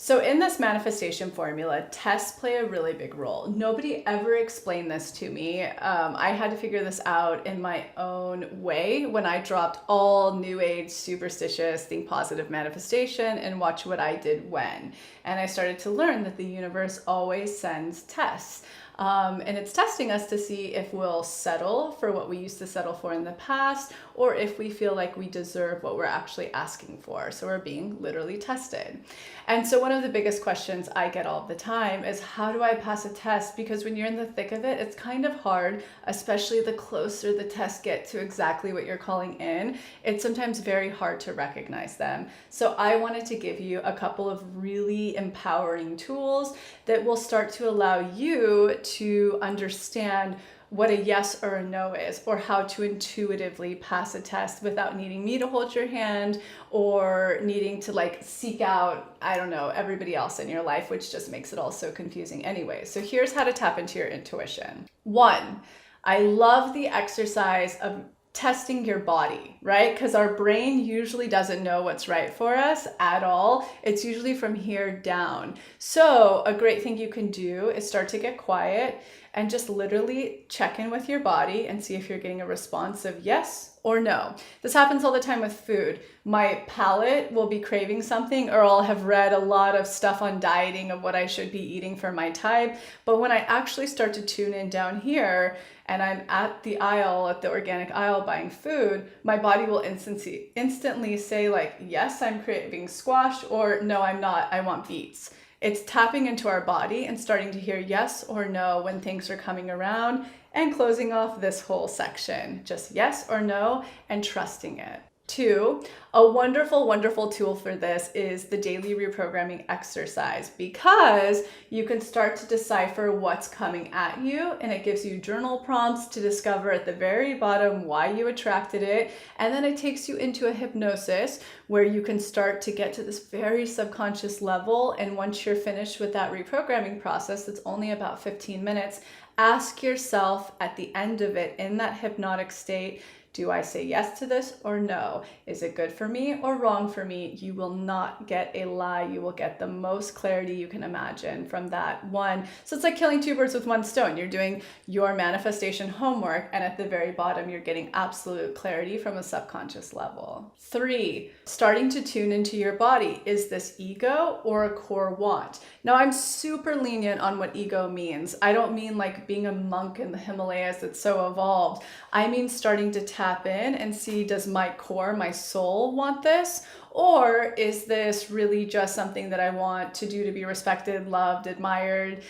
So in this manifestation formula, tests play a really big role. Nobody ever explained this to me. I had to figure this out in my own way when I dropped all new age, superstitious, think positive manifestation and watch what I did when. And I started to learn that the universe always sends tests. And it's testing us to see if we'll settle for what we used to settle for in the past, or if we feel like we deserve what we're actually asking for. So we're being literally tested. And so one of the biggest questions I get all the time is, how do I pass a test? Because when you're in the thick of it, it's kind of hard, especially the closer the tests get to exactly what you're calling in. It's sometimes very hard to recognize them. So I wanted to give you a couple of really empowering tools that will start to allow you to understand what a yes or a no is, or how to intuitively pass a test without needing me to hold your hand or needing to like seek out, I don't know, everybody else in your life, which just makes it all so confusing anyway. So here's how to tap into your intuition. 1, I love the exercise of testing your body, right? Because our brain usually doesn't know what's right for us at all. It's usually from here down. So a great thing you can do is start to get quiet and just literally check in with your body and see if you're getting a response of yes or no. This happens all the time with food. My palate will be craving something, or I'll have read a lot of stuff on dieting of what I should be eating for my type. But when I actually start to tune in down here and I'm at the aisle, at the organic aisle buying food, my body will instantly say like, yes, I'm craving squash, or no, I'm not, I want beets. It's tapping into our body and starting to hear yes or no when things are coming around, and closing off this whole section. Just yes or no, and trusting it. 2, a wonderful, wonderful tool for this is the daily reprogramming exercise, because you can start to decipher what's coming at you, and it gives you journal prompts to discover at the very bottom why you attracted it. And then it takes you into a hypnosis where you can start to get to this very subconscious level. And once you're finished with that reprogramming process, that's only about 15 minutes, ask yourself at the end of it in that hypnotic state, do I say yes to this or no? Is it good for me or wrong for me? You will not get a lie. You will get the most clarity you can imagine from that one. So it's like killing 2 birds with 1 stone. You're doing your manifestation homework, and at the very bottom, you're getting absolute clarity from a subconscious level. 3, starting to tune into your body. Is this ego or a core want? Now, I'm super lenient on what ego means. I don't mean like being a monk in the Himalayas that's so evolved. I mean starting to tap in and see, does my core, my soul want this? Or is this really just something that I want to do to be respected, loved, admired,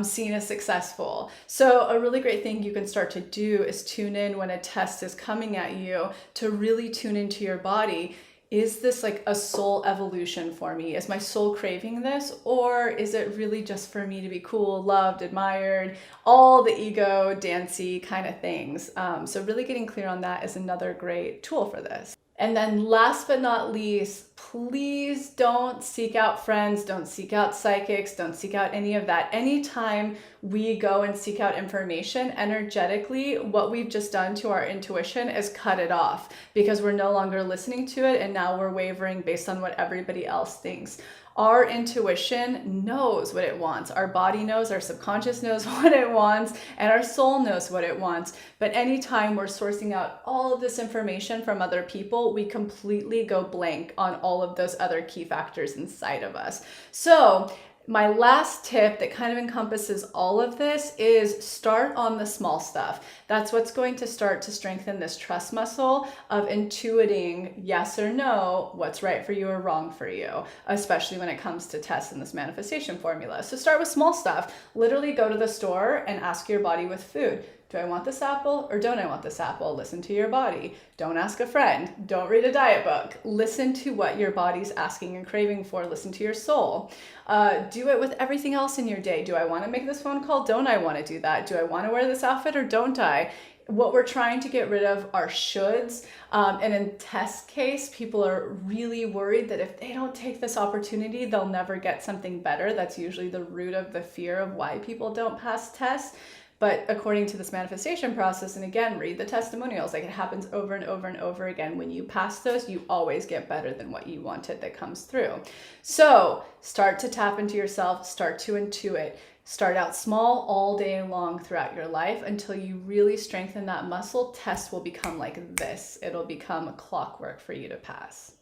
seen as successful? So a really great thing you can start to do is tune in when a test is coming at you, to really tune into your body. Is this like a soul evolution for me? Is my soul craving this? Or is it really just for me to be cool, loved, admired, all the ego, dancey kind of things? So really getting clear on that is another great tool for this. And then last but not least, please don't seek out friends, don't seek out psychics, don't seek out any of that. Anytime we go and seek out information energetically, what we've just done to our intuition is cut it off, because we're no longer listening to it, and now we're wavering based on what everybody else thinks. Our intuition knows what it wants. Our body knows, our subconscious knows what it wants, and our soul knows what it wants. But anytime we're sourcing out all of this information from other people, we completely go blank on all of those other key factors inside of us. So my last tip that kind of encompasses all of this is start on the small stuff. That's what's going to start to strengthen this trust muscle of intuiting yes or no, what's right for you or wrong for you, especially when it comes to tests in this manifestation formula. So start with small stuff. Literally go to the store and ask your body with food, do I want this apple or don't I want this apple? Listen to your body. Don't ask a friend. Don't read a diet book. Listen to what your body's asking and craving for. Listen to your soul. Do it with everything else in your day. Do I want to make this phone call? Don't I want to do that? Do I want to wear this outfit or don't I? What we're trying to get rid of are shoulds. And in test case, people are really worried that if they don't take this opportunity, they'll never get something better. That's usually the root of the fear of why people don't pass tests. But according to this manifestation process, and again, read the testimonials, like it happens over and over and over again. When you pass those, you always get better than what you wanted that comes through. So Start to tap into yourself, start to intuit. Start out small all day long throughout your life until you really strengthen that muscle. Tests will become like this. It'll become a clockwork for you to pass.